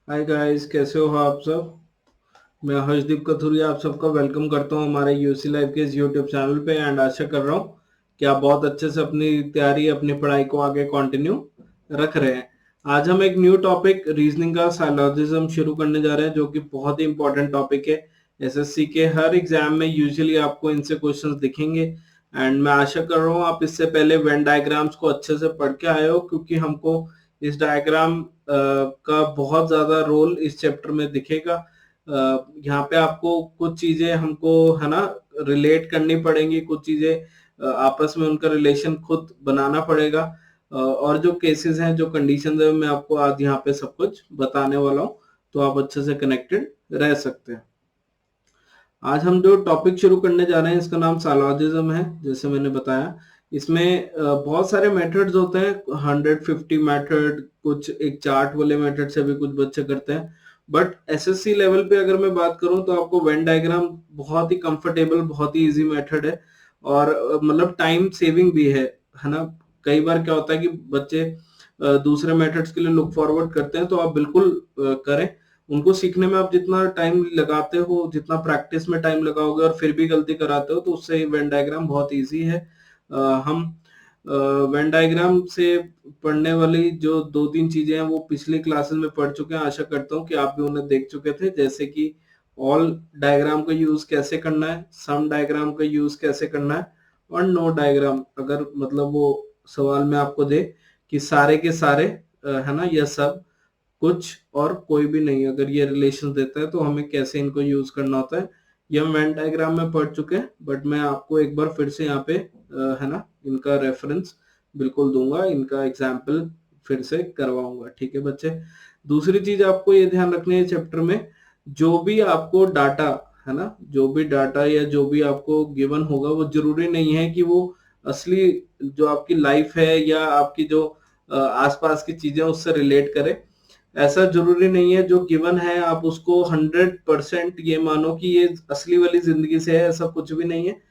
Hi guys, कैसे हो आप सब। मैं हर्षदीप कथुरिया आप सबका वेलकम करता हूं हमारे यूसी लाइव के इस यूट्यूब चैनल पे एंड आशा कर रहा हूं कि आप बहुत अच्छे से अपनी तैयारी अपनी पढ़ाई को आगे कंटिन्यू रख रहे हैं। आज हम एक न्यू टॉपिक रीजनिंग का साइलॉजिज्म शुरू करने जा रहे हैं, जो कि बहुत ही इंपॉर्टेंट टॉपिक है। एसएससी के हर एग्जाम में यूजुअली आपको इनसे क्वेश्चंस दिखेंगे एंड मैं आशा कर रहा हूँ आप इससे पहले वेन डायग्राम्स को अच्छे से पढ़ के आए हो, क्योंकि हमको इस डायग्राम का बहुत ज्यादा रोल इस चैप्टर में दिखेगा। यहाँ पे आपको कुछ चीजें हमको है ना रिलेट करनी पड़ेंगी, कुछ चीजें आपस में उनका रिलेशन खुद बनाना पड़ेगा। और जो केसेस हैं, जो कंडीशंस है, मैं आपको आज यहाँ पे सब कुछ बताने वाला हूँ, तो आप अच्छे से कनेक्टेड रह सकते हैं। आज हम जो टॉपिक शुरू करने जा रहे हैं इसका नाम साइलॉजिज्म है। जैसे मैंने बताया, इसमें बहुत सारे मेथड्स होते हैं, 150 मेथड, कुछ एक चार्ट वाले मेथड से भी कुछ बच्चे करते हैं। बट एसएससी लेवल पे अगर मैं बात करूं तो आपको वेन डायग्राम बहुत ही कंफर्टेबल, बहुत ही इजी मेथड है और मतलब टाइम सेविंग भी है ना। कई बार क्या होता है कि बच्चे दूसरे मेथड्स के लिए लुक फॉरवर्ड करते हैं, तो आप बिल्कुल करें। उनको सीखने में आप जितना टाइम लगाते हो, जितना प्रैक्टिस में टाइम लगाओगे और फिर भी गलती कराते हो, तो उससे वेन डायग्राम बहुत इजी है। हम वेन डायग्राम से पढ़ने वाली जो दो तीन चीजें हैं वो पिछली क्लासेस में पढ़ चुके हैं। आशा करता हूँ कि आप भी उन्हें देख चुके थे, जैसे कि ऑल डायग्राम का यूज कैसे करना है, सम डायग्राम का यूज कैसे करना है, और नो डायग्राम अगर मतलब वो सवाल में आपको दे कि सारे के सारे है ना, यह सब कुछ और कोई भी नहीं, अगर ये रिलेशन देता है तो हमें कैसे इनको यूज करना होता है, ये हम वेन डायग्राम में पढ़ चुके हैं। बट मैं आपको एक बार फिर से यहाँ पे है ना इनका रेफरेंस बिल्कुल दूंगा, इनका एग्जाम्पल फिर से करवाऊंगा। ठीक है बच्चे। दूसरी चीज आपको ये ध्यान रखनी है चैप्टर में, जो भी आपको डाटा है ना, जो भी डाटा या जो भी आपको गिवन होगा, वो जरूरी नहीं है कि वो असली जो आपकी लाइफ है या आपकी जो आसपास की चीजें उससे रिलेट करे। ऐसा जरूरी नहीं है जो गिवन है आप उसको 100% ये मानो कि ये असली वाली जिंदगी से है, ऐसा कुछ भी नहीं है।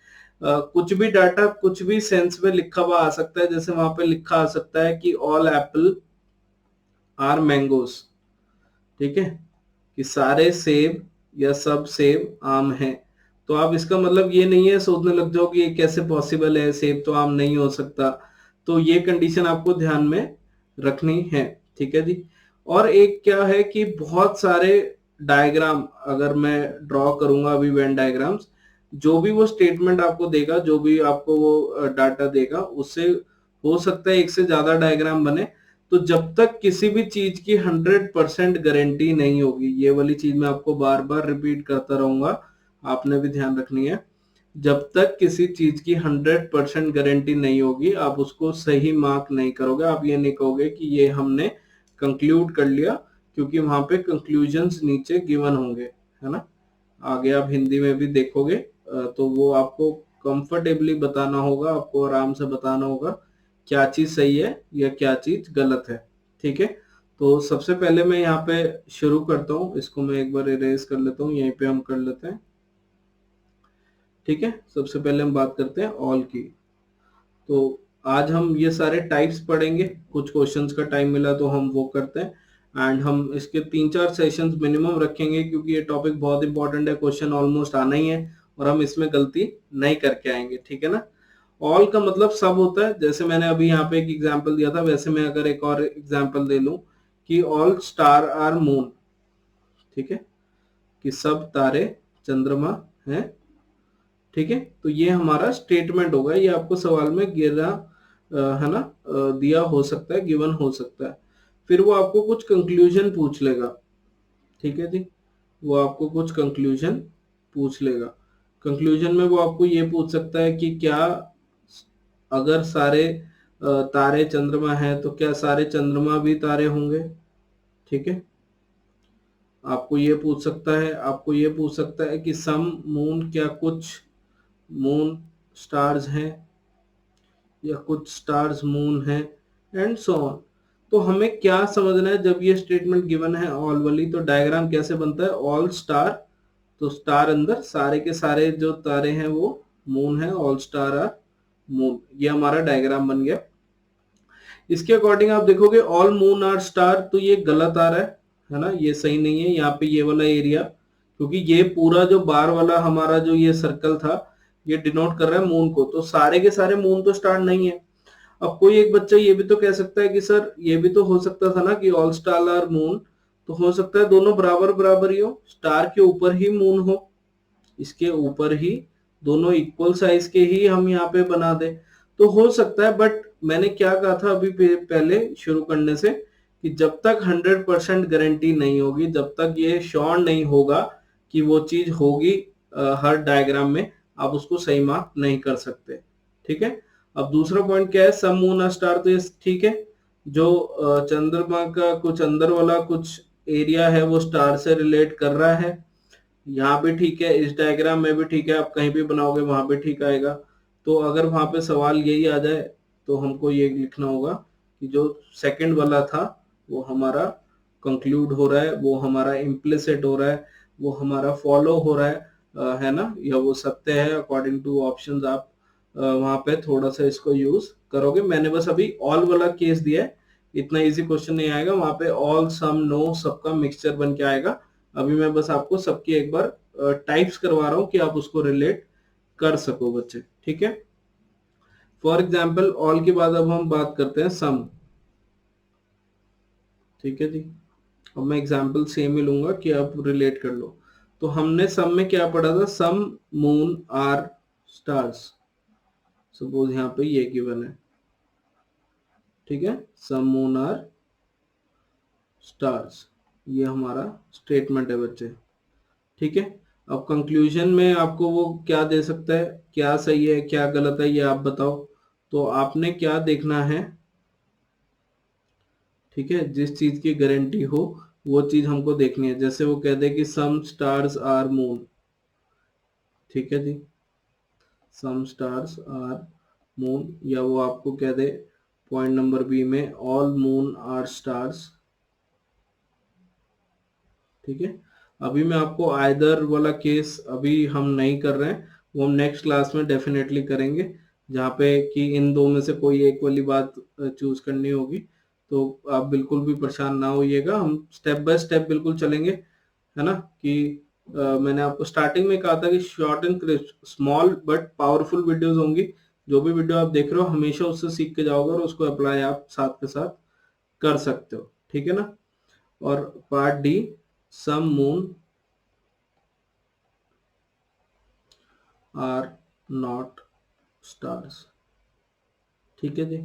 कुछ भी डाटा कुछ भी सेंस में लिखा हुआ आ सकता है। जैसे वहां पे लिखा आ सकता है कि ऑल एप्पल आर मैंगोस, ठीक है, कि सारे सेब या सब सेब आम हैं। तो आप इसका मतलब ये नहीं है सोचने लग जाओ कि ये कैसे पॉसिबल है, सेब तो आम नहीं हो सकता। तो ये कंडीशन आपको ध्यान में रखनी है। ठीक है जी। और एक क्या है कि बहुत सारे डायग्राम अगर मैं ड्रॉ करूंगा अभी, वेन डायग्राम्स, जो भी वो स्टेटमेंट आपको देगा, जो भी आपको वो डाटा देगा, उससे हो सकता है एक से ज्यादा डायग्राम बने। तो जब तक किसी भी चीज की 100% गारंटी नहीं होगी, ये वाली चीज मैं आपको बार बार रिपीट करता रहूंगा, आपने भी ध्यान रखनी है। जब तक किसी चीज की 100% गारंटी नहीं होगी, आप उसको सही मार्क नहीं करोगे। आप ये नहीं कहोगे कि ये हमने कंक्लूड कर लिया, क्योंकि वहां पे कंक्लूजन्स नीचे गिवन होंगे, है ना। आगे आप हिंदी में भी देखोगे तो वो आपको कंफर्टेबली बताना होगा, आपको आराम से बताना होगा क्या चीज सही है या क्या चीज गलत है। ठीक है। तो सबसे पहले मैं यहाँ पे शुरू करता हूँ, इसको मैं एक बार इरेज कर लेता हूँ, यहीं पे हम कर लेते हैं। ठीक है। सबसे पहले हम बात करते हैं ऑल की। तो आज हम ये सारे टाइप्स पढ़ेंगे, कुछ क्वेश्चंस का टाइम मिला तो हम वो करते हैं। एंड हम इसके 3-4 सेशंस मिनिमम रखेंगे, क्योंकि ये टॉपिक बहुत इंपॉर्टेंट है, क्वेश्चन ऑलमोस्ट आना ही है और हम इसमें गलती नहीं करके आएंगे। ठीक है ना। ऑल का मतलब सब होता है। जैसे मैंने अभी यहाँ पे एक एग्जांपल दिया था, वैसे मैं अगर एक और एग्जांपल दे लूं कि ऑल स्टार आर मून, ठीक है, कि सब तारे चंद्रमा हैं। ठीक है। तो ये हमारा स्टेटमेंट होगा, ये आपको सवाल में गिरा है ना दिया हो सकता है, गिवन हो सकता है। फिर वो आपको कुछ कंक्लूजन पूछ लेगा। ठीक है जी। वो आपको कुछ कंक्लूजन पूछ लेगा। कंक्लूजन में वो आपको ये पूछ सकता है कि क्या अगर सारे तारे चंद्रमा हैं तो क्या सारे चंद्रमा भी तारे होंगे। ठीक है। आपको ये पूछ सकता है, आपको ये पूछ सकता है कि सम मून, क्या कुछ मून स्टार्स हैं या कुछ स्टार्स मून है, एंड सो ऑन। तो हमें क्या समझना है, जब ये स्टेटमेंट गिवन है ऑल वाली, तो डायग्राम कैसे बनता है, ऑल स्टार, तो स्टार अंदर सारे के सारे जो तारे हैं वो मून है, ऑल स्टार आर मून, ये हमारा डायग्राम बन गया। इसके अकॉर्डिंग आप देखोगे ऑल मून आर स्टार, तो ये गलत आ रहा है। है ना, ये सही नहीं है। यहाँ पे ये वाला एरिया, क्योंकि ये पूरा जो बार वाला हमारा जो ये सर्कल था ये डिनोट कर रहा है मून को, तो सारे के सारे मून तो स्टार नहीं है। अब कोई एक बच्चा ये भी तो कह सकता है कि सर ये भी तो हो सकता था ना कि ऑल स्टार आर मून, तो हो सकता है दोनों बराबर बराबर ही हो, स्टार के ऊपर ही मून हो, इसके ऊपर ही दोनों इक्वल साइज के ही हम यहाँ पे बना दे, तो हो सकता है। बट मैंने क्या कहा था अभी पहले शुरू करने से कि जब तक 100% गारंटी नहीं होगी, जब तक ये श्योर नहीं होगा कि वो चीज होगी हर डायग्राम में, आप उसको सही मार्क नहीं कर सकते। ठीक है। अब दूसरा पॉइंट क्या है, सम मून और स्टार, तो ये ठीक है, जो चंद्रमा का कुछ अंदर वाला कुछ एरिया है वो स्टार से रिलेट कर रहा है, यहाँ पे ठीक है, इस डायग्राम में भी ठीक है, आप कहीं भी बनाओगे वहां पे ठीक आएगा। तो अगर वहां पे सवाल यही आ जाए तो हमको ये लिखना होगा कि जो सेकंड वाला था वो हमारा कंक्लूड हो रहा है, वो हमारा इम्प्लिसिट हो रहा है, वो हमारा फॉलो हो रहा है, है ना, या वो सत्य है अकॉर्डिंग टू ऑप्शंस। आप वहां पे थोड़ा सा इसको यूज करोगे। मैंने बस अभी ऑल वाला केस दिया है, इतना इजी क्वेश्चन नहीं आएगा, वहां पे ऑल सम नो सबका मिक्सचर बन के आएगा। अभी मैं बस आपको सबकी एक बार टाइप्स करवा रहा हूं कि आप उसको रिलेट कर सको बच्चे। ठीक है। फॉर एग्जाम्पल ऑल के बाद अब हम बात करते हैं सम। ठीक है जी। अब मैं एग्जाम्पल सेम ही लूंगा कि आप रिलेट कर लो। तो हमने सम में क्या पढ़ा था, सम मून आर स्टार्स। सपोज यहाँ पे ये गिवन है, ठीक है, सम मून आर स्टार्स, ये हमारा स्टेटमेंट है बच्चे। ठीक है। अब कंक्लूजन में आपको वो क्या दे सकता है, क्या सही है क्या गलत है, ये आप बताओ। तो आपने क्या देखना है, ठीक है, जिस चीज की गारंटी हो वो चीज हमको देखनी है। जैसे वो कह दे कि सम स्टार्स आर मून, ठीक है जी, सम स्टार्स आर मून, या वो आपको कह दे पॉइंट नंबर बी में ऑल मून आर स्टार्स। ठीक है। अभी मैं आपको आइदर वाला केस अभी हम नहीं कर रहे हैं, वो हम नेक्स्ट क्लास में डेफिनेटली करेंगे, जहाँ पे कि इन दो में से कोई एक वाली बात चूज करनी होगी। तो आप बिल्कुल भी परेशान ना होइएगा, हम स्टेप बाय स्टेप बिल्कुल चलेंगे, है ना। कि मैंने आपको स्टार्टिंग में कहा था कि short and crisp small but powerful videos होंगी। जो भी वीडियो आप देख रहे हो हमेशा उससे सीख के जाओगे और उसको अप्लाई आप साथ के साथ कर सकते हो। ठीक है ना। और part D, some moon are not stars. ठीक है जी।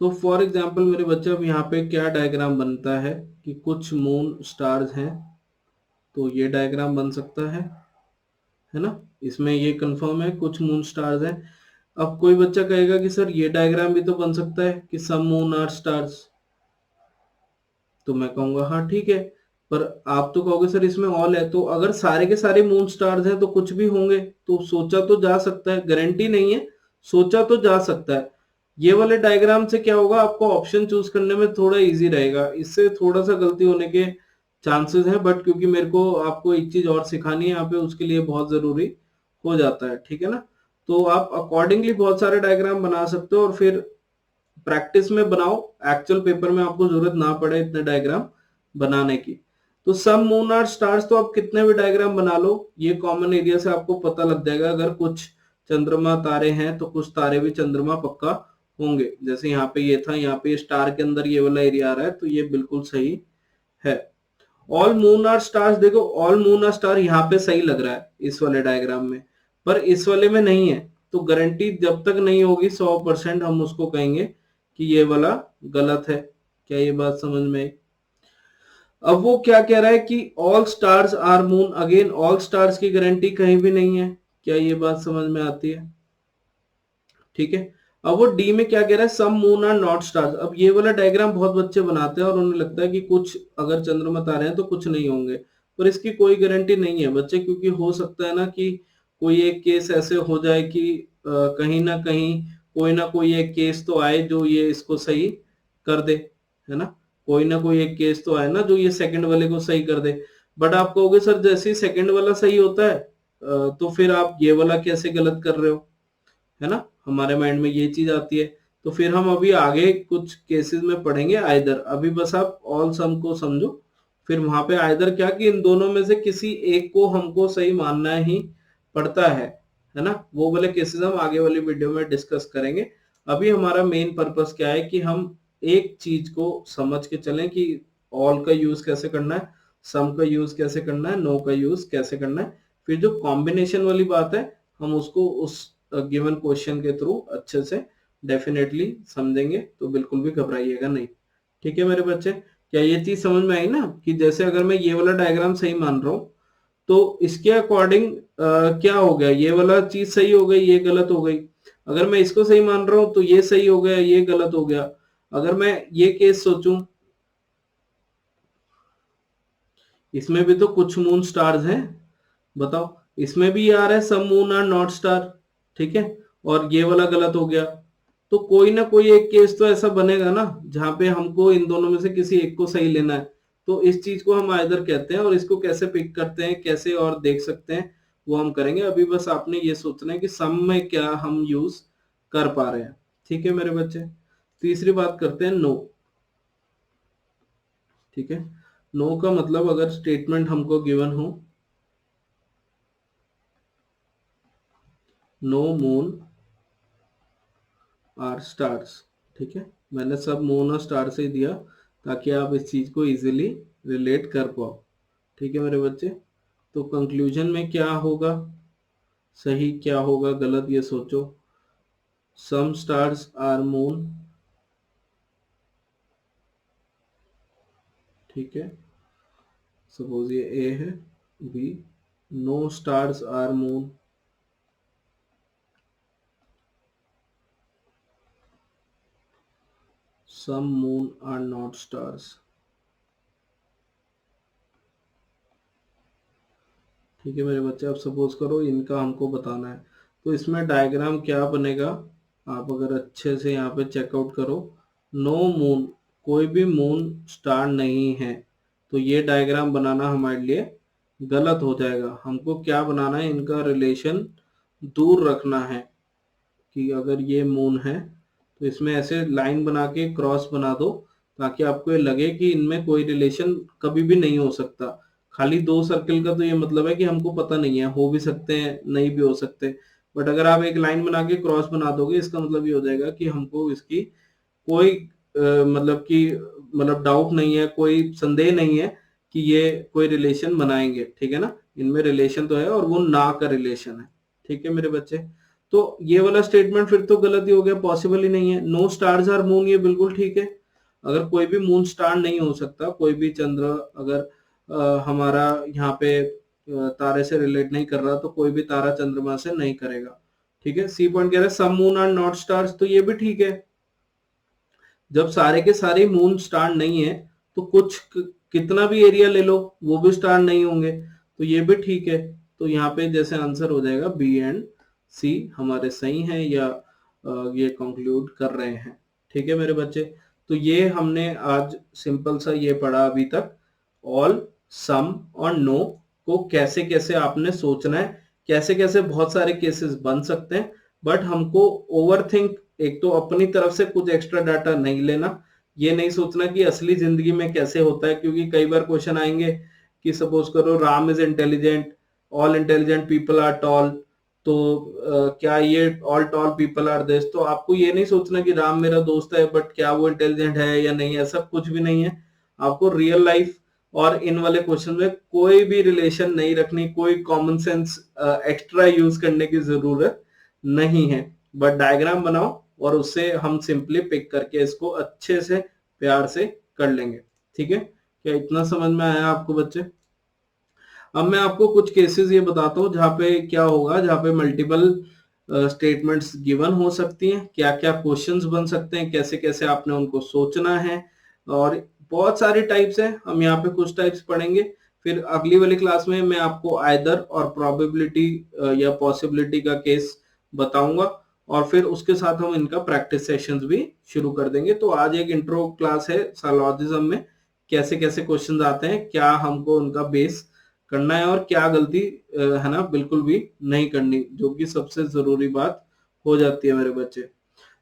तो फॉर एग्जाम्पल मेरे बच्चे, अब यहाँ पे क्या डायग्राम बनता है कि कुछ मून स्टार्स हैं, तो ये डायग्राम बन सकता है ना, इसमें ये कंफर्म है कुछ मून स्टार्स हैं। अब कोई बच्चा कहेगा कि सर ये डायग्राम भी तो बन सकता है कि सम मून आर स्टार्स, तो मैं कहूंगा हाँ ठीक है, पर आप तो कहोगे सर इसमें ऑल है, तो अगर सारे के सारे मून स्टार्स हैं तो कुछ भी होंगे, तो सोचा तो जा सकता है, गारंटी नहीं है, सोचा तो जा सकता है। ये वाले डायग्राम से क्या होगा, आपको ऑप्शन चूज करने में थोड़ा इजी रहेगा, इससे थोड़ा सा गलती होने के चांसेस हैं, बट क्योंकि मेरे को आपको एक चीज और सिखानी है यहाँ पे, उसके लिए बहुत जरूरी हो जाता है। ठीक है ना। तो आप अकॉर्डिंगली बहुत सारे डायग्राम बना सकते हो और फिर प्रैक्टिस में बनाओ, एक्चुअल पेपर में आपको जरूरत ना पड़े इतने डायग्राम बनाने की। तो सम मून और स्टार्स, तो आप कितने भी डायग्राम बना लो, ये कॉमन एरिया से आपको पता लग जाएगा। अगर कुछ चंद्रमा तारे हैं तो कुछ तारे भी चंद्रमा पक्का होंगे। जैसे यहाँ पे ये था, यहाँ पे स्टार के अंदर ये वाला एरिया आ रहा है, तो ये बिल्कुल सही है। ऑल मून और स्टार्स, देखो ऑल मून और स्टार यहाँ पे सही लग रहा है इस वाले डायग्राम में, पर इस वाले में नहीं है। तो गारंटी जब तक नहीं होगी 100% हम उसको कहेंगे कि ये वाला गलत है। क्या ये बात समझ में आई? अब वो क्या कह रहा है कि all stars are moon, again all stars की गारंटी कहीं भी नहीं है। क्या ये बात समझ में आती है? ठीक है। अब वो डी में क्या कह रहा है, सम मून आर नॉट स्टार्स। अब ये वाला डायग्राम बहुत बच्चे बनाते हैं और उन्हें लगता है कि कुछ अगर चंद्रमा तारे हैं तो कुछ नहीं होंगे, पर इसकी कोई गारंटी नहीं है बच्चे, क्योंकि हो सकता है ना कि कोई एक केस ऐसे हो जाए कि कहीं ना कहीं कोई ना कोई एक केस तो आए जो ये इसको सही कर दे, है ना। कोई ना कोई एक केस तो आए ना जो ये सेकंड वाले को सही कर दे। बट आप कहोगे सर जैसे ही सेकंड वाला सही होता है तो फिर आप ये वाला कैसे गलत कर रहे हो, है ना, हमारे माइंड में ये चीज आती है। तो फिर हम अभी आगे कुछ केसेस में पढ़ेंगे आइदर, अभी बस आप ऑल सम को समझो, फिर वहां पे आइदर क्या कि इन दोनों में से किसी एक को हमको सही मानना ही पड़ता है ना। वो वाले केसेस हम आगे वाली वीडियो में डिस्कस करेंगे। अभी हमारा मेन पर्पस क्या है कि हम एक चीज को समझ के चलें कि ऑल का यूज कैसे करना है, सम का यूज कैसे करना है, नो का यूज कैसे करना है। फिर जो कॉम्बिनेशन वाली बात है हम उसको उस गिवन क्वेश्चन के थ्रू अच्छे से डेफिनेटली समझेंगे, तो बिल्कुल भी घबराइएगा नहीं। ठीक है मेरे बच्चे, क्या ये चीज समझ में आई ना कि जैसे अगर मैं ये वाला डायग्राम सही मान रहा हूं तो इसके अकॉर्डिंग क्या हो गया, ये वाला चीज सही हो गई, ये गलत हो गई। अगर मैं इसको सही मान रहा हूं तो ये सही हो गया, ये गलत हो गया। अगर मैं ये केस सोचूं, इसमें भी तो कुछ मून स्टार्स हैं, बताओ। इसमें भी आ रहा है सम मून आर नॉट स्टार, ठीक है, और ये वाला गलत हो गया। तो कोई ना कोई एक केस तो ऐसा बनेगा ना जहां पे हमको इन दोनों में से किसी एक को सही लेना है। तो इस चीज को हम आइदर कहते हैं, और इसको कैसे पिक करते हैं, कैसे और देख सकते हैं, वो हम करेंगे। अभी बस आपने ये सोचना है कि सम में क्या हम यूज कर पा रहे हैं। ठीक है मेरे बच्चे, तीसरी बात करते हैं नो। ठीक है, नो का मतलब अगर स्टेटमेंट हमको गिवन हो, नो मून आर स्टार्स, ठीक है, मैंने सब मून और स्टार से ही दिया ताकि आप इस चीज को इजीली रिलेट कर पाओ। ठीक है मेरे बच्चे, तो कंक्लूजन में क्या होगा, सही क्या होगा गलत ये सोचो। सम स्टार्स आर मून, ठीक है, सपोज ये ए है, B, no stars are moon, some moon are not stars. ठीक है मेरे बच्चे, अब सपोज करो इनका हमको बताना है, तो इसमें डायग्राम क्या बनेगा, आप अगर अच्छे से यहाँ पे चेकआउट करो, नो मून, कोई भी मून स्टार नहीं है, तो ये डायग्राम बनाना हमारे लिए गलत हो जाएगा। हमको क्या बनाना है, इनका रिलेशन दूर रखना है कि अगर ये मून है तो इसमें ऐसे लाइन बना के क्रॉस बना दो ताकि आपको ये लगे कि इनमें कोई रिलेशन कभी भी नहीं हो सकता। खाली दो सर्कल का तो ये मतलब है कि हमको पता नहीं है, हो भी सकते हैं नहीं भी हो सकते। बट अगर आप एक लाइन बना के क्रॉस बना दोगे इसका मतलब ये हो जाएगा कि हमको इसकी कोई मतलब कि मतलब डाउट नहीं है, कोई संदेह नहीं है कि ये कोई रिलेशन बनाएंगे। ठीक है ना, इनमें रिलेशन तो है और वो ना का रिलेशन है। ठीक है मेरे बच्चे, तो ये वाला स्टेटमेंट फिर तो गलत ही हो गया, पॉसिबल ही नहीं है। नो स्टार्स आर मून ये बिल्कुल ठीक है, अगर कोई भी मून स्टार नहीं हो सकता, कोई भी चंद्र अगर हमारा यहाँ पे तारे से रिलेट नहीं कर रहा तो कोई भी तारा चंद्रमा से नहीं करेगा। ठीक है, सी पॉइंट कह रहा है सम मून आर नॉट स्टार्स, तो ये भी ठीक है। जब सारे के सारे मून स्टार नहीं है तो कितना भी एरिया ले लो वो भी स्टार नहीं होंगे, तो ये भी ठीक है। तो यहाँ पे जैसे आंसर हो जाएगा बी एंड सी हमारे सही हैं, या ये कंक्लूड कर रहे हैं। ठीक है मेरे बच्चे, तो ये हमने आज सिंपल सा ये पढ़ा अभी तक, ऑल, सम और नो को कैसे कैसे आपने सोचना है, कैसे कैसे बहुत सारे केसेस बन सकते हैं। बट हमको ओवरथिंक, एक तो अपनी तरफ से कुछ एक्स्ट्रा डाटा नहीं लेना, ये नहीं सोचना कि असली जिंदगी में कैसे होता है, क्योंकि कई बार क्वेश्चन आएंगे कि सपोज करो Ram is intelligent, all intelligent people are tall, तो क्या ये all tall people are this, तो आपको ये नहीं सोचना कि राम मेरा दोस्त है बट क्या वो इंटेलिजेंट है या नहीं, ऐसा कुछ भी नहीं है। आपको रियल लाइफ और इन वाले क्वेश्चन में कोई भी रिलेशन नहीं रखनी, कोई कॉमन सेंस एक्स्ट्रा यूज करने की जरूरत नहीं है। बट डायग्राम बनाओ और उससे हम सिंपली पिक करके इसको अच्छे से प्यार से कर लेंगे। ठीक है, क्या इतना समझ में आया आपको बच्चे? अब मैं आपको कुछ केसेस ये बताता हूँ जहाँ पे क्या होगा, जहाँ पे मल्टीपल स्टेटमेंट्स गिवन हो सकती हैं, क्या क्या क्वेश्चंस बन सकते हैं, कैसे कैसे आपने उनको सोचना है, और बहुत सारे टाइप्स हैं। हम यहाँ पे कुछ टाइप्स पढ़ेंगे, फिर अगली वाली क्लास में मैं आपको आइदर और प्रोबेबिलिटी या पॉसिबिलिटी का केस बताऊंगा, और फिर उसके साथ हम इनका प्रैक्टिस सेशंस भी शुरू कर देंगे। तो आज एक इंट्रो क्लास है साइलॉजिज्म में कैसे कैसे क्वेश्चंस आते हैं, क्या हमको उनका बेस करना है और क्या गलती है ना बिल्कुल भी नहीं करनी, जो कि सबसे जरूरी बात हो जाती है मेरे बच्चे।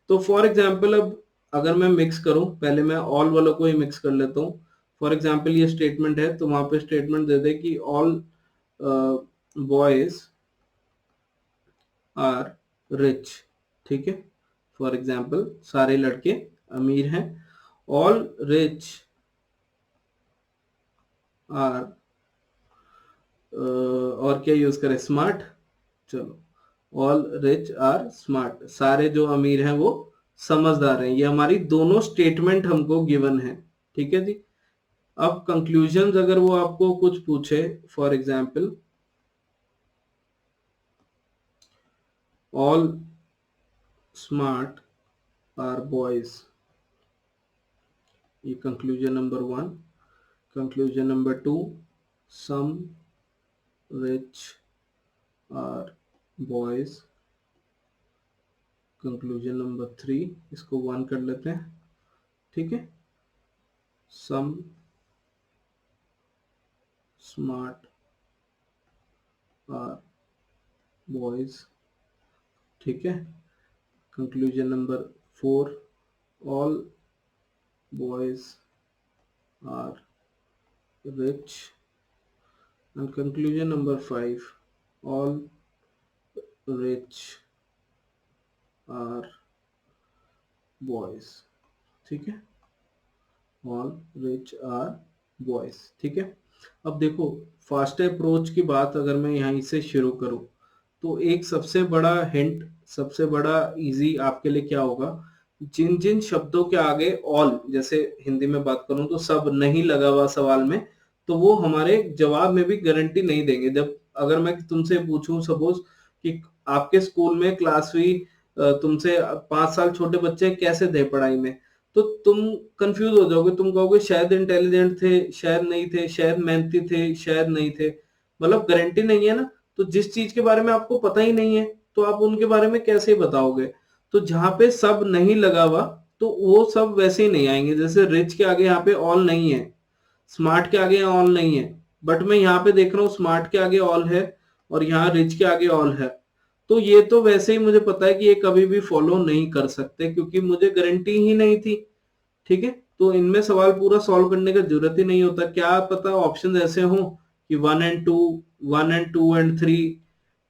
तो फॉर एग्जाम्पल अब अगर मैं मिक्स करूं, पहले मैं ऑल वालों को ही मिक्स कर लेता हूं, फॉर एग्जाम्पल ये स्टेटमेंट है तो वहां पे स्टेटमेंट दे दे कि ऑल बॉयज आर रिच, ठीक है। फॉर एग्जाम्पल सारे लड़के अमीर हैं, ऑल रिच आर, और क्या यूज करें, स्मार्ट। चलो, ऑल रिच आर स्मार्ट, सारे जो अमीर हैं वो समझदार हैं। ये हमारी दोनों स्टेटमेंट हमको गिवन है, ठीक है जी। अब कंक्लूजन अगर वो आपको कुछ पूछे, for example all smart are boys, ये conclusion number 1। Conclusion number 2, some rich are boys. Conclusion number 3, इसको 1 कर लेते हैं, ठीक है। सम स्मार्ट आर बॉयज, ठीक है। Conclusion number 4, all boys are rich. And conclusion number 5, all rich are boys, ठीक है। ऑल रिच आर बॉयज, ठीक है। अब देखो, फास्ट अप्रोच की बात अगर मैं यहीं से शुरू करूं तो एक सबसे बड़ा हिंट, सबसे बड़ा इजी आपके लिए क्या होगा, जिन जिन शब्दों के आगे ऑल, जैसे हिंदी में बात करूं तो सब नहीं लगा हुआ सवाल में, तो वो हमारे जवाब में भी गारंटी नहीं देंगे। जब अगर मैं तुमसे पूछूं सपोज कि आपके स्कूल में क्लासवी तुमसे 5 साल छोटे बच्चे कैसे थे पढ़ाई में, तो तुम कंफ्यूज हो जाओगे, तुम कहोगे शायद इंटेलिजेंट थे, शायद नहीं थे, शायद मेहनती थे, शायद नहीं थे। मतलब गारंटी नहीं है ना। तो जिस चीज के बारे में आपको पता ही नहीं है तो आप उनके बारे में कैसे बताओगे। तो जहां पे सब नहीं लगा हुआ तो वो सब वैसे ही नहीं आएंगे। जैसे रिच के आगे यहाँ पे ऑल नहीं है, स्मार्ट के आगे ऑल नहीं है, बट मैं यहाँ पे देख रहा हूँ स्मार्ट के आगे ऑल है और यहाँ रिच के आगे ऑल है। तो ये तो वैसे ही मुझे पता है कि ये कभी भी फॉलो नहीं कर सकते क्योंकि मुझे गारंटी ही नहीं थी, ठीक है। तो इनमें सवाल पूरा सॉल्व करने का जरूरत ही नहीं होता। क्या पता ऑप्शन ऐसे हो कि 1 and 2, 1 and 2 and 3,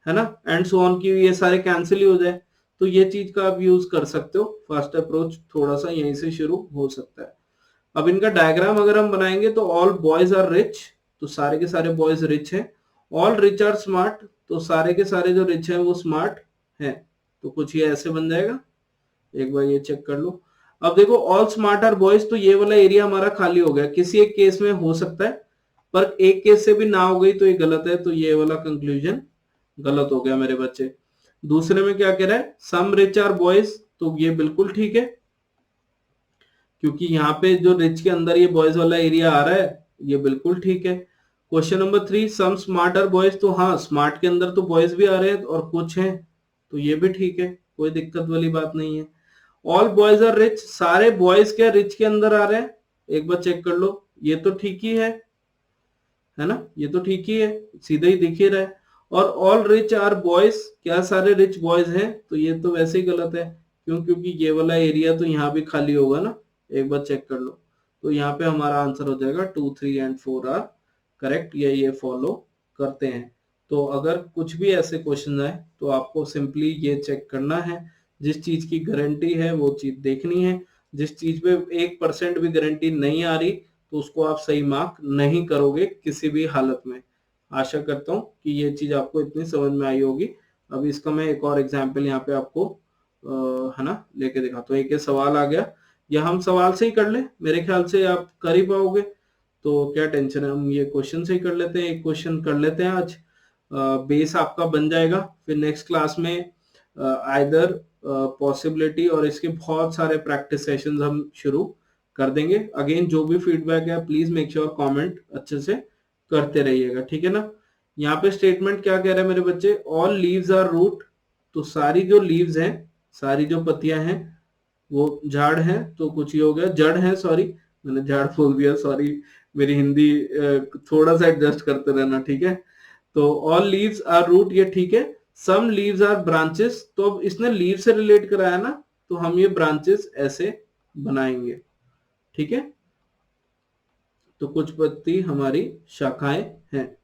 है ना, एंड सो ऑन, की ये सारे कैंसिल ही हो जाए। तो ये चीज का आप यूज कर सकते हो। फास्ट अप्रोच थोड़ा सा यहीं से शुरू हो सकता है। अब इनका डायग्राम अगर हम बनाएंगे तो ऑल बॉयज आर रिच, तो सारे के सारे बॉयज रिच हैं। ऑल रिच आर स्मार्ट, तो सारे के सारे जो रिच हैं वो स्मार्ट हैं। तो कुछ ये ऐसे बन जाएगा, एक बार ये चेक कर लो। अब देखो ऑल स्मार्ट आर बॉयज, तो ये वाला एरिया हमारा खाली हो गया। किसी एक केस में हो सकता है, पर एक केस से भी ना हो गई तो ये गलत है, तो ये वाला कंक्लूजन गलत हो गया मेरे बच्चे। दूसरे में क्या कह रहा है, सम रिच आर बॉयज, तो ये बिल्कुल ठीक है क्योंकि यहाँ पे जो रिच के अंदर ये बॉयज वाला एरिया आ रहा है, ये बिल्कुल ठीक है। Question number 3, some smart are boys, तो हाँ स्मार्ट के अंदर तो बॉयज भी आ रहे हैं और कुछ हैं, तो ये भी ठीक है, कोई दिक्कत वाली बात नहीं है। ऑल बॉयज आर रिच, सारे बॉयज क्या रिच के अंदर आ रहे हैं, एक बार चेक कर लो, ये तो ठीक ही है ना, ये तो ठीक ही है, सीधा ही दिख ही रहा है। और ऑल रिच आर बॉयज, क्या सारे रिच बॉयज हैं, तो ये तो वैसे ही गलत है। क्यों, क्योंकि ये वाला एरिया तो यहाँ भी खाली होगा ना, एक बार चेक कर लो। तो यहाँ पे हमारा आंसर हो जाएगा 2, 3 and 4 आर करेक्ट, ये फॉलो करते हैं। तो अगर कुछ भी ऐसे क्वेश्चन आए तो आपको सिंपली ये चेक करना है, जिस चीज की गारंटी है वो चीज देखनी है। जिस चीज पे 1% भी गारंटी नहीं आ रही तो उसको आप सही मार्क नहीं करोगे किसी भी हालत में। आशा करता हूँ कि ये चीज आपको इतनी समझ में आई होगी। अब इसका मैं एक और एग्जाम्पल यहाँ पे आपको है ना लेके दिखाता हूँ। एक सवाल आ गया, या हम सवाल से ही कर ले, मेरे ख्याल से आप कर ही पाओगे, तो क्या टेंशन है, हम ये क्वेश्चन से ही कर लेते हैं। एक क्वेश्चन कर लेते हैं आज, बेस आपका बन जाएगा। फिर नेक्स्ट क्लास में आइदर पॉसिबिलिटी और इसके बहुत सारे प्रैक्टिस सेशंस हम शुरू कर देंगे। अगेन जो भी फीडबैक है प्लीज मेक श्योर कमेंट अच्छे से करते रहिएगा, ठीक है ना। यहाँ पे स्टेटमेंट क्या कह रहा है मेरे बच्चे, ऑल लीव्स आर रूट, तो सारी जो लीव्स हैं, सारी जो पत्तियां हैं वो झाड़ हैं, तो कुछ ये हो गया जड़ है, सॉरी मैंने झाड़ बोल दिया, सॉरी। मेरी हिंदी थोड़ा सा एडजस्ट करते रहना, ठीक है। तो ऑल लीव्स आर रूट, ये ठीक है। सम लीव्स आर ब्रांचेस, तो अब इसने लीव से रिलेट कराया ना, तो हम ये ब्रांचेस ऐसे बनाएंगे, ठीक है। तो कुछ पत्ती हमारी शाखाएं हैं।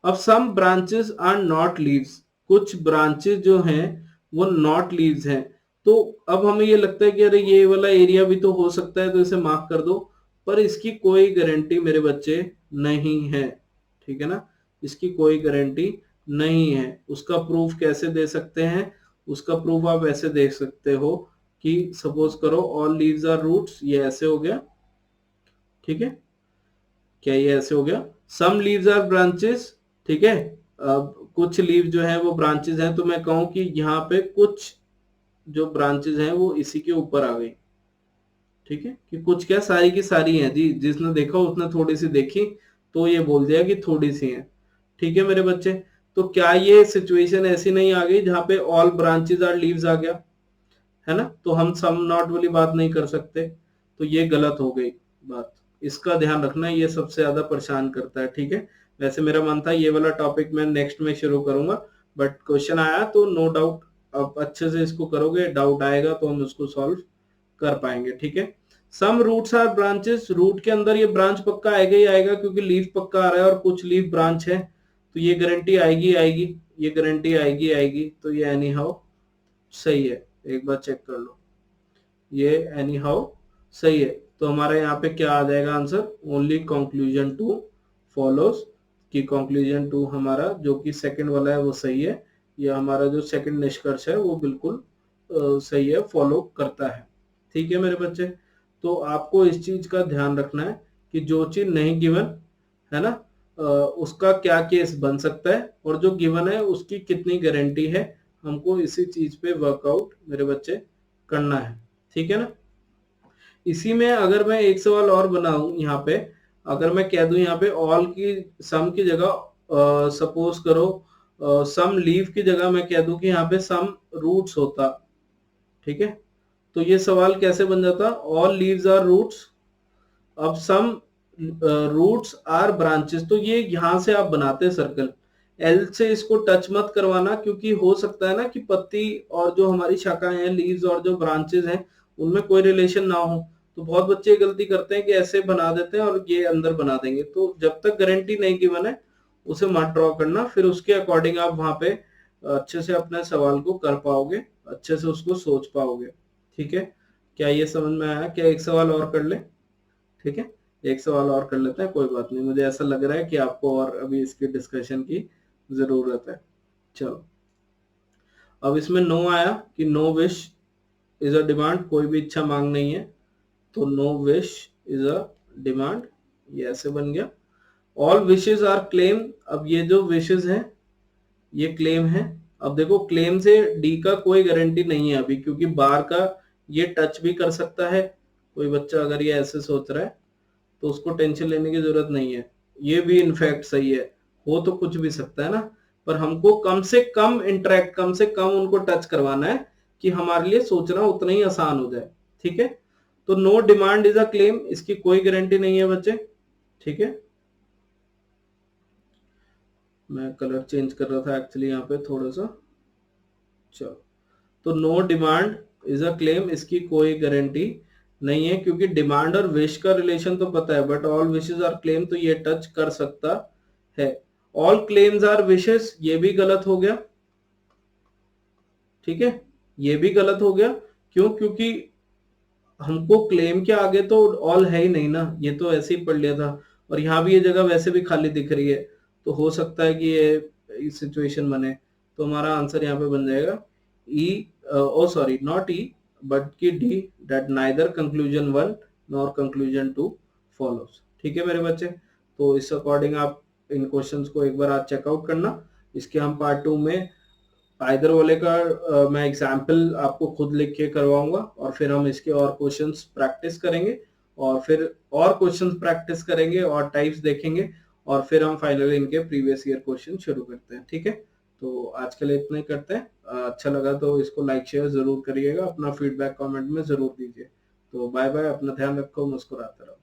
अब सम ब्रांचेस आर नॉट लीव्स, कुछ ब्रांचेस जो हैं वो नॉट लीव्स हैं। तो अब हमें ये लगता है कि अरे ये वाला एरिया भी तो हो सकता है, तो इसे मार्क कर दो, पर इसकी कोई गारंटी मेरे बच्चे नहीं है। ठीक है ना, इसकी कोई गारंटी नहीं है। उसका प्रूफ कैसे दे सकते हैं? उसका प्रूफ आप ऐसे दे सकते हो कि सपोज करो ऑल लीव्स आर रूट्स, ये ऐसे हो गया। ठीक है, क्या ये ऐसे हो गया? सम लीव्स आर ब्रांचेस, ठीक है, अब कुछ लीव जो है वो ब्रांचेस हैं, तो मैं कहूं कि यहाँ पे कुछ जो ब्रांचेस हैं वो इसी के ऊपर आ गई। ठीक है, कि कुछ क्या, सारी की सारी हैं जी, जिसने देखा उसने थोड़ी सी देखी तो ये बोल दिया कि थोड़ी सी हैं। ठीक है मेरे बच्चे, तो क्या ये सिचुएशन ऐसी नहीं आ गई जहां पे ऑल ब्रांचेस आर लीव्स आ गया, है ना? तो हम सम नॉट वाली बात नहीं कर सकते, तो ये गलत हो गई बात। इसका ध्यान रखना, ये सबसे ज्यादा परेशान करता है। ठीक है, वैसे मेरा मन था ये वाला टॉपिक मैं नेक्स्ट में शुरू करूंगा, बट क्वेश्चन आया तो नो डाउट अब अच्छे से इसको करोगे, डाउट आएगा तो हम उसको सॉल्व कर पाएंगे। ठीक है, सम रूट्स आर ब्रांचेस, रूट के अंदर ये ब्रांच पक्का आएगा ही आएगा क्योंकि लीफ पक्का आ रहा है और कुछ लीफ ब्रांच है, तो ये गारंटी आएगी आएगी, ये गारंटी आएगी आएगी, तो ये एनी हाउ सही है। एक बार चेक कर लो, ये एनी हाउ सही है। तो हमारा यहाँ पे क्या आ जाएगा answer? Only conclusion two follows, कि कंक्लूजन टू हमारा जो कि सेकंड वाला है वो सही है, या हमारा जो सेकंड निष्कर्ष है वो बिल्कुल सही है, फॉलो करता है। ठीक है मेरे बच्चे, तो आपको इस चीज का ध्यान रखना है कि जो चीज नहीं गिवन है ना, उसका क्या केस बन सकता है, और जो गिवन है उसकी कितनी गारंटी है, हमको इसी चीज पे वर्कआउट मेरे बच्चे करना है। ठीक है ना, इसी में अगर मैं एक सवाल और बनाऊं यहाँ पे, अगर मैं कह दूं यहाँ पे ऑल की सम की जगह सपोज करो सम लीव की जगह मैं कह दूं कि यहाँ पे सम रूट्स होता, ठीक है, तो ये सवाल कैसे बन जाता? ऑल लीव्स आर रूट्स, अब सम रूट्स आर ब्रांचेस, तो ये यहां से आप बनाते सर्कल, एल से इसको टच मत करवाना, क्योंकि हो सकता है ना कि पत्ती और जो हमारी शाखाएं हैं, लीव्स और जो ब्रांचेस हैं, उनमें कोई रिलेशन ना हो। तो बहुत बच्चे गलती करते हैं कि ऐसे बना देते हैं और ये अंदर बना देंगे, तो जब तक गारंटी नहीं गिवन है उसे मत ड्रॉ करना, फिर उसके अकॉर्डिंग आप वहां पे अच्छे से अपने सवाल को कर पाओगे, अच्छे से उसको सोच पाओगे। ठीक है, क्या ये समझ में आया? क्या एक सवाल और कर ले? ठीक है, एक सवाल और कर लेते हैं, कोई बात नहीं, मुझे ऐसा लग रहा है कि आपको और अभी इसकी डिस्कशन की जरूरत है। चलो, अब इसमें नो आया कि no wish is a demand, कोई भी इच्छा मांग नहीं है, तो no wish is a demand, ये ऐसे बन गया। ऑल विशेज आर क्लेम, अब ये जो विशेज हैं ये क्लेम है। अब देखो क्लेम से डी का कोई गारंटी नहीं है अभी, क्योंकि बार का ये टच भी कर सकता है। कोई बच्चा अगर ये ऐसे सोच रहा है तो उसको टेंशन लेने की जरूरत नहीं है, ये भी इनफैक्ट सही है, हो तो कुछ भी सकता है ना, पर हमको कम से कम इंटरेक्ट, कम से कम उनको टच करवाना है कि हमारे लिए सोचना उतना ही आसान हो जाए। ठीक है, तो no demand is a claim, इसकी कोई गारंटी नहीं है बच्चे। ठीक है, मैं कलर चेंज कर रहा था एक्चुअली यहाँ पे थोड़ा सा। चलो, तो no demand is a claim, इसकी कोई गारंटी नहीं है, क्योंकि डिमांड और विश का रिलेशन तो पता है, but all wishes are claim तो ये टच कर सकता है। ऑल क्लेम्स आर विशेस, ये भी गलत हो गया। ठीक है, ये भी गलत हो गया, क्यों? क्योंकि हमको क्लेम के आगे तो ऑल है ही नहीं ना, ये तो ऐसे ही पढ़ लिया था, और यहाँ भी ये जगह वैसे भी खाली दिख रही है, तो हो सकता है कि ये सिचुएशन बने। तो हमारा आंसर यहाँ पे बन जाएगा ई, ओ सॉरी नॉट ई बट की D, that neither conclusion one nor conclusion two follows. ठीक है मेरे बच्चे, तो इस अकॉर्डिंग आप इन क्वेश्चंस को एक बार आज चेकआउट करना। इसके हम पार्ट 2 में आइदर वाले का मैं एग्जाम्पल आपको खुद लिख के करवाऊंगा, और फिर हम इसके और क्वेश्चंस प्रैक्टिस करेंगे, और फिर और क्वेश्चंस प्रैक्टिस करेंगे और टाइप्स देखेंगे, और फिर हम फाइनली इनके प्रीवियस ईयर क्वेश्चन शुरू करते हैं। ठीक है, तो आज के लिए इतना ही करते हैं। अच्छा लगा तो इसको लाइक शेयर जरूर करिएगा, अपना फीडबैक कमेंट में जरूर दीजिए। तो बाय बाय, अपना ध्यान रखो, मुस्कुराते रहो।